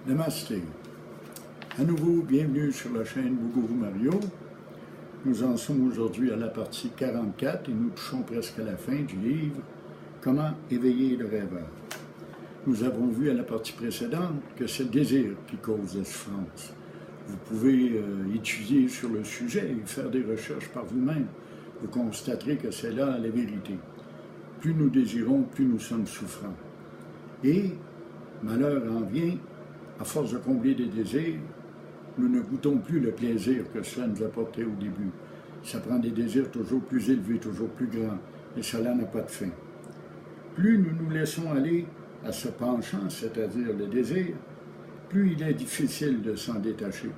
Namasté. À nouveau, bienvenue sur la chaîne Bougourou Mario. Nous en sommes aujourd'hui à la partie 44 et nous touchons presque à la fin du livre « Comment éveiller le rêveur ». Nous avons vu à la partie précédente que c'est le désir qui cause la souffrance. Vous pouvez étudier sur le sujet et faire des recherches par vous-même. Vous constaterez que c'est là la vérité. Plus nous désirons, plus nous sommes souffrants. Et malheur en vient, à force de combler des désirs, nous ne goûtons plus le plaisir que cela nous apportait au début. Ça prend des désirs toujours plus élevés, toujours plus grands, et cela n'a pas de fin. Plus nous nous laissons aller à ce penchant, c'est-à-dire le désir, plus il est difficile de s'en détacher.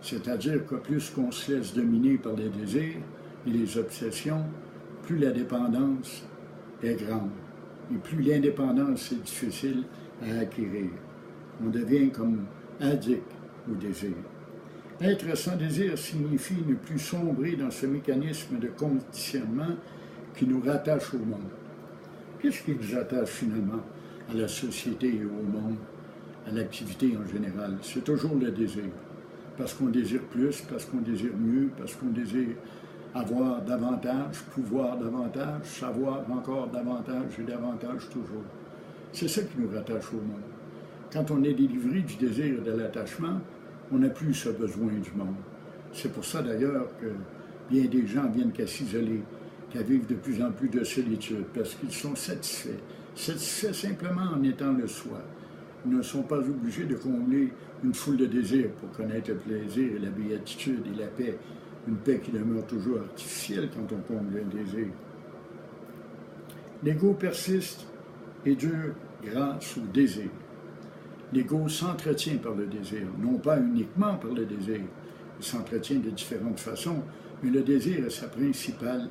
C'est-à-dire que plus qu'on se laisse dominer par les désirs et les obsessions, plus la dépendance est grande, et plus l'indépendance est difficile à acquérir. On devient comme addict au désir. Être sans désir signifie ne plus sombrer dans ce mécanisme de conditionnement qui nous rattache au monde. Qu'est-ce qui nous attache finalement à la société et au monde, à l'activité en général? C'est toujours le désir. Parce qu'on désire plus, parce qu'on désire mieux, parce qu'on désire avoir davantage, pouvoir davantage, savoir encore davantage et davantage toujours. C'est ça qui nous rattache au monde. Quand on est délivré du désir et de l'attachement, on n'a plus ce besoin du monde. C'est pour ça d'ailleurs que bien des gens viennent qu'à s'isoler, qu'à vivre de plus en plus de solitude, parce qu'ils sont satisfaits. Satisfaits simplement en étant le soi. Ils ne sont pas obligés de combler une foule de désirs pour connaître le plaisir et la béatitude et la paix. Une paix qui demeure toujours artificielle quand on comble un désir. L'ego persiste et dure grâce au désir. L'ego s'entretient par le désir, non pas uniquement par le désir. Il s'entretient de différentes façons, mais le désir est sa principale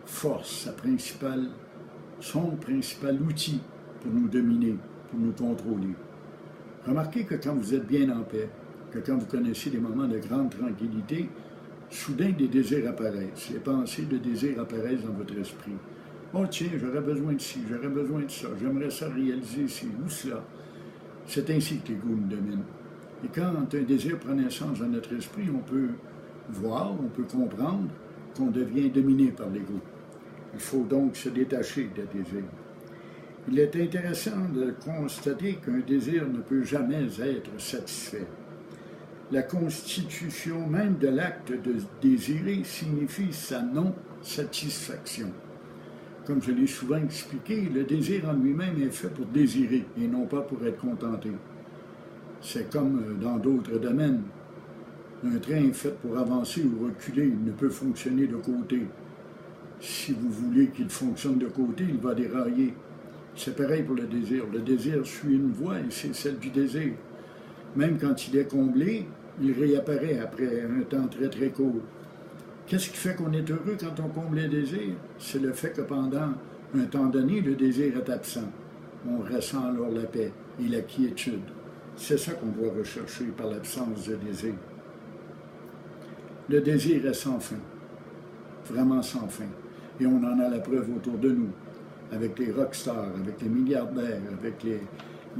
force, son principal outil pour nous dominer, pour nous contrôler. Remarquez que quand vous êtes bien en paix, que quand vous connaissez des moments de grande tranquillité, soudain des désirs apparaissent, les pensées de désirs apparaissent dans votre esprit. Oh tiens, j'aurais besoin de ci, j'aurais besoin de ça, j'aimerais ça réaliser ci ou cela. C'est ainsi que l'ego nous domine. Et quand un désir prend naissance dans notre esprit, on peut voir, on peut comprendre qu'on devient dominé par l'ego. Il faut donc se détacher des désirs. Il est intéressant de constater qu'un désir ne peut jamais être satisfait. La constitution même de l'acte de désirer signifie sa non-satisfaction. Comme je l'ai souvent expliqué, le désir en lui-même est fait pour désirer et non pas pour être contenté. C'est comme dans d'autres domaines. Un train est fait pour avancer ou reculer, il ne peut fonctionner de côté. Si vous voulez qu'il fonctionne de côté, il va dérailler. C'est pareil pour le désir. Le désir suit une voie et c'est celle du désir. Même quand il est comblé, il réapparaît après un temps très très court. Qu'est-ce qui fait qu'on est heureux quand on comble les désirs? C'est le fait que pendant un temps donné, le désir est absent. On ressent alors la paix et la quiétude. C'est ça qu'on doit rechercher par l'absence de désir. Le désir est sans fin, vraiment sans fin. Et on en a la preuve autour de nous, avec les rockstars, avec les milliardaires, avec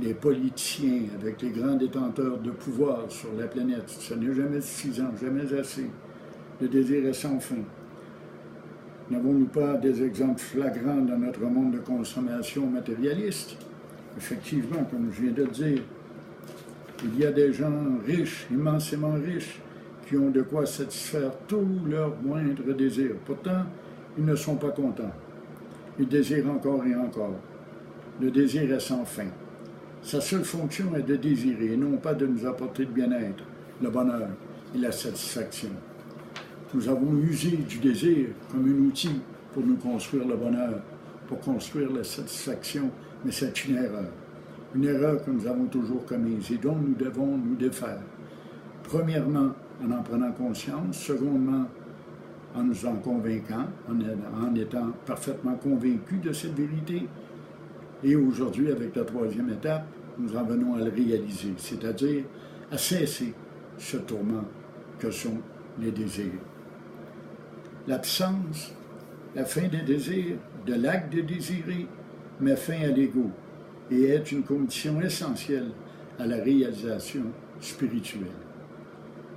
les politiciens, avec les grands détenteurs de pouvoir sur la planète. Ce n'est jamais suffisant, jamais assez. Le désir est sans fin. N'avons-nous pas des exemples flagrants dans notre monde de consommation matérialiste? Effectivement, comme je viens de le dire, il y a des gens riches, immensément riches, qui ont de quoi satisfaire tous leurs moindres désirs. Pourtant, ils ne sont pas contents. Ils désirent encore et encore. Le désir est sans fin. Sa seule fonction est de désirer, et non pas de nous apporter le bien-être, le bonheur et la satisfaction. Nous avons usé du désir comme un outil pour nous construire le bonheur, pour construire la satisfaction, mais c'est une erreur que nous avons toujours commise et dont nous devons nous défaire. Premièrement, en prenant conscience, secondement, en nous en convainquant, en étant parfaitement convaincus de cette vérité, et aujourd'hui, avec la troisième étape, nous en venons à le réaliser, c'est-à-dire à cesser ce tourment que sont les désirs. L'absence, la fin des désirs, de l'acte de désirer, met fin à l'ego et est une condition essentielle à la réalisation spirituelle.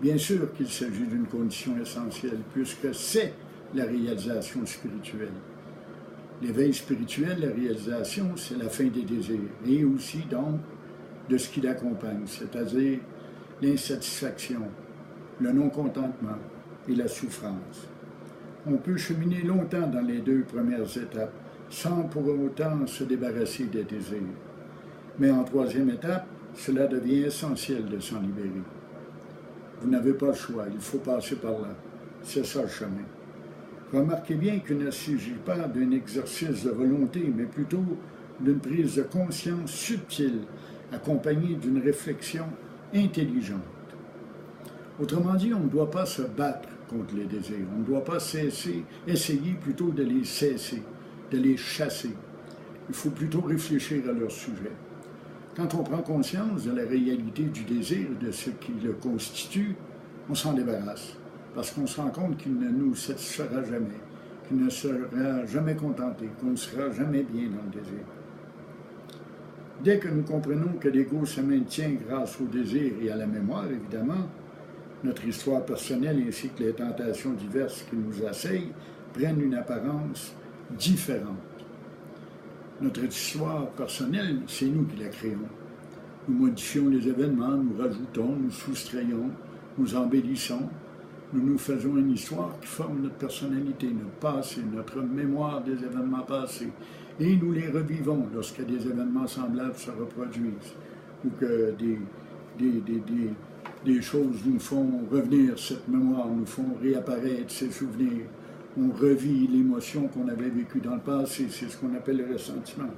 Bien sûr qu'il s'agit d'une condition essentielle, puisque c'est la réalisation spirituelle. L'éveil spirituel, la réalisation, c'est la fin des désirs, et aussi donc de ce qui l'accompagne, c'est-à-dire l'insatisfaction, le non-contentement et la souffrance. On peut cheminer longtemps dans les deux premières étapes, sans pour autant se débarrasser des désirs. Mais en troisième étape, cela devient essentiel de s'en libérer. Vous n'avez pas le choix, il faut passer par là. C'est ça le chemin. Remarquez bien qu'il ne s'agit pas d'un exercice de volonté, mais plutôt d'une prise de conscience subtile, accompagnée d'une réflexion intelligente. Autrement dit, on ne doit pas se battre contre les désirs, on ne doit pas essayer plutôt de les cesser, de les chasser. Il faut plutôt réfléchir à leur sujet. Quand on prend conscience de la réalité du désir, de ce qui le constitue, on s'en débarrasse, parce qu'on se rend compte qu'il ne nous satisfera jamais, qu'il ne sera jamais contenté, qu'on ne sera jamais bien dans le désir. Dès que nous comprenons que l'ego se maintient grâce au désir et à la mémoire, évidemment, notre histoire personnelle ainsi que les tentations diverses qui nous assaillent prennent une apparence différente. Notre histoire personnelle, c'est nous qui la créons. Nous modifions les événements, nous rajoutons, nous soustrayons, nous embellissons. Nous nous faisons une histoire qui forme notre personnalité, notre passé, notre mémoire des événements passés. Et nous les revivons lorsque des événements semblables se reproduisent ou que des choses nous font revenir cette mémoire, nous font réapparaître ces souvenirs. On revit l'émotion qu'on avait vécue dans le passé, c'est ce qu'on appelle le ressentiment.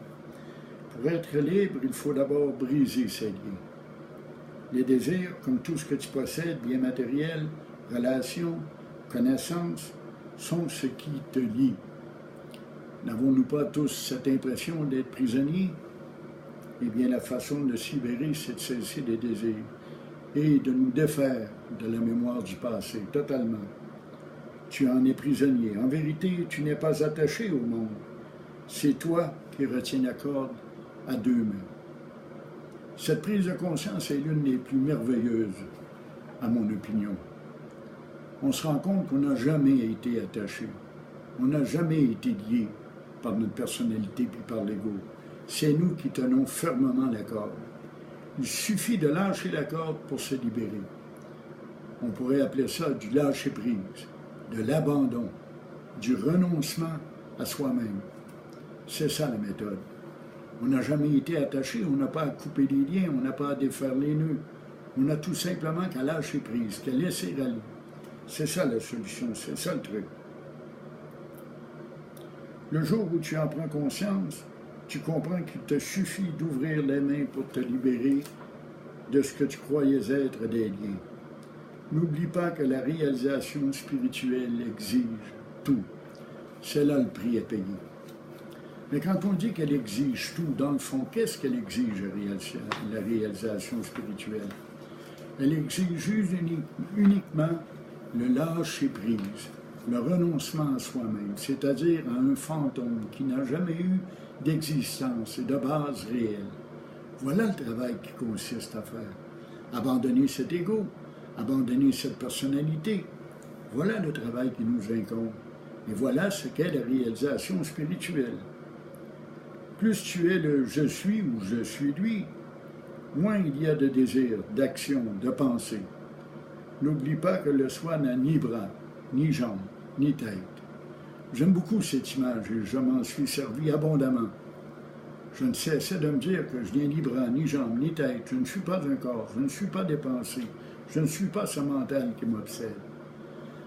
Pour être libre, il faut d'abord briser ces liens. Les désirs, comme tout ce que tu possèdes, biens matériels, relations, connaissances, sont ce qui te lie. N'avons-nous pas tous cette impression d'être prisonniers? Eh bien, la façon de s'y libérer, c'est de cesser des désirs et de nous défaire de la mémoire du passé, totalement. Tu en es prisonnier. En vérité, tu n'es pas attaché au monde. C'est toi qui retiens la corde à deux mains. Cette prise de conscience est l'une des plus merveilleuses, à mon opinion. On se rend compte qu'on n'a jamais été attaché. On n'a jamais été lié par notre personnalité puis par l'ego. C'est nous qui tenons fermement la corde. Il suffit de lâcher la corde pour se libérer. On pourrait appeler ça du lâcher-prise, de l'abandon, du renoncement à soi-même. C'est ça la méthode. On n'a jamais été attaché, on n'a pas à couper les liens, on n'a pas à défaire les nœuds. On a tout simplement qu'à lâcher prise, qu'à laisser aller. C'est ça la solution, c'est ça le truc. Le jour où tu en prends conscience, tu comprends qu'il te suffit d'ouvrir les mains pour te libérer de ce que tu croyais être des liens. N'oublie pas que la réalisation spirituelle exige tout. C'est là le prix à payer. Mais quand on dit qu'elle exige tout, dans le fond, qu'est-ce qu'elle exige, la réalisation spirituelle? Elle exige uniquement le lâcher-prise, le renoncement à soi-même, c'est-à-dire à un fantôme qui n'a jamais eu d'existence et de base réelle. Voilà le travail qui consiste à faire. Abandonner cet ego, abandonner cette personnalité. Voilà le travail qui nous incombe. Et voilà ce qu'est la réalisation spirituelle. Plus tu es le « je suis » ou « je suis lui », moins il y a de désir, d'action, de pensée. N'oublie pas que le soi n'a ni bras, ni jambes, ni tête. J'aime beaucoup cette image et je m'en suis servi abondamment. Je ne cessais de me dire que je n'ai ni bras, ni jambes, ni tête. Je ne suis pas un corps, je ne suis pas des pensées. Je ne suis pas ce mental qui m'obsède.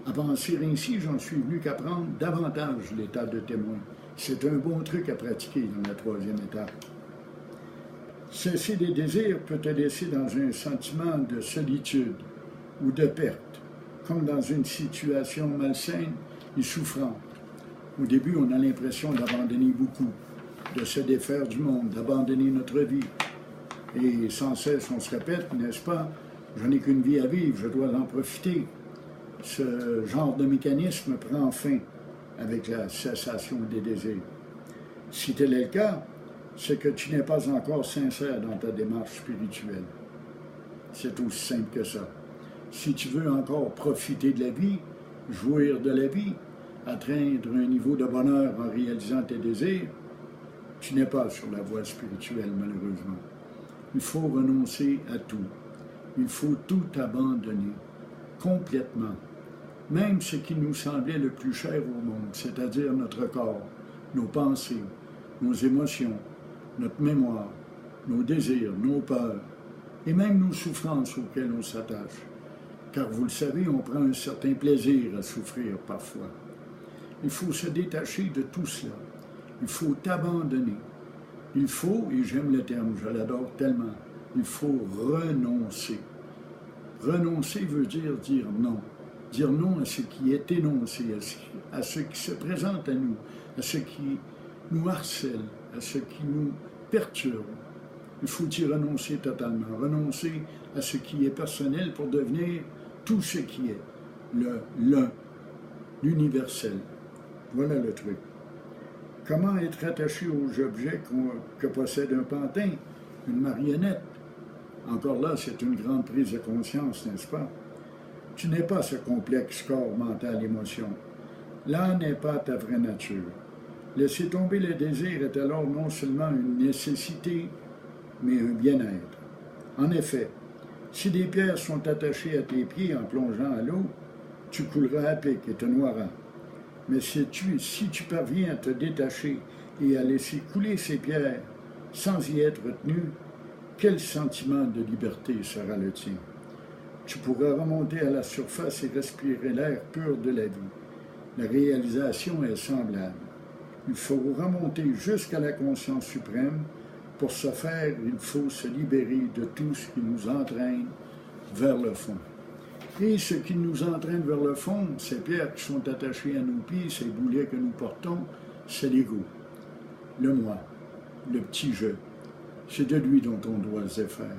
À penser ainsi, j'en suis venu qu'apprendre davantage l'état de témoin. C'est un bon truc à pratiquer dans la troisième étape. Cesser des désirs peut te laisser dans un sentiment de solitude ou de perte, comme dans une situation malsaine et souffrante. Au début, on a l'impression d'abandonner beaucoup, de se défaire du monde, d'abandonner notre vie. Et sans cesse, on se répète, n'est-ce pas? Je n'ai qu'une vie à vivre, je dois en profiter. Ce genre de mécanisme prend fin avec la cessation des désirs. Si tel est le cas, c'est que tu n'es pas encore sincère dans ta démarche spirituelle. C'est aussi simple que ça. Si tu veux encore profiter de la vie, jouir de la vie, atteindre un niveau de bonheur en réalisant tes désirs, tu n'es pas sur la voie spirituelle, malheureusement. Il faut renoncer à tout. Il faut tout abandonner, complètement. Même ce qui nous semblait le plus cher au monde, c'est-à-dire notre corps, nos pensées, nos émotions, notre mémoire, nos désirs, nos peurs, et même nos souffrances auxquelles on s'attache. Car vous le savez, on prend un certain plaisir à souffrir parfois. Il faut se détacher de tout cela. Il faut abandonner. Il faut, et j'aime le terme, je l'adore tellement, il faut renoncer. Renoncer veut dire non. Dire non à ce qui est énoncé, à ce qui se présente à nous, à ce qui nous harcèle, à ce qui nous perturbe. Il faut y renoncer totalement, renoncer à ce qui est personnel pour devenir tout ce qui est, l'un, l'universel. Voilà le truc. Comment être attaché aux objets que possède un pantin, une marionnette? Encore là, c'est une grande prise de conscience, n'est-ce pas? Tu n'es pas ce complexe corps mental émotion. Là n'est pas ta vraie nature. Laisser tomber le désir est alors non seulement une nécessité, mais un bien-être. En effet, si des pierres sont attachées à tes pieds en plongeant à l'eau, tu couleras à pic et te noieras. Mais si tu parviens à te détacher et à laisser couler ces pierres sans y être retenu, quel sentiment de liberté sera le tien? Tu pourras remonter à la surface et respirer l'air pur de la vie. La réalisation est semblable. Il faut remonter jusqu'à la conscience suprême. Pour ce faire, il faut se libérer de tout ce qui nous entraîne vers le fond. Et ce qui nous entraîne vers le fond, ces pierres qui sont attachées à nos pieds, ces boulets que nous portons, c'est l'ego, le moi, le petit je. C'est de lui dont on doit se défaire.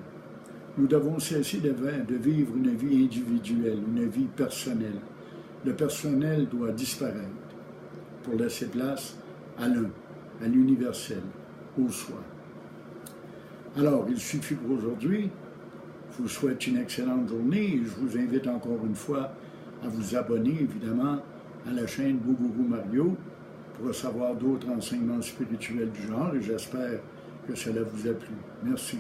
Nous devons cesser de vivre une vie individuelle, une vie personnelle. Le personnel doit disparaître pour laisser place à l'un, à l'universel, au soi. Alors, il suffit pour aujourd'hui. Je vous souhaite une excellente journée et je vous invite encore une fois à vous abonner, évidemment, à la chaîne Bougourou Mario pour recevoir d'autres enseignements spirituels du genre et j'espère que cela vous a plu. Merci.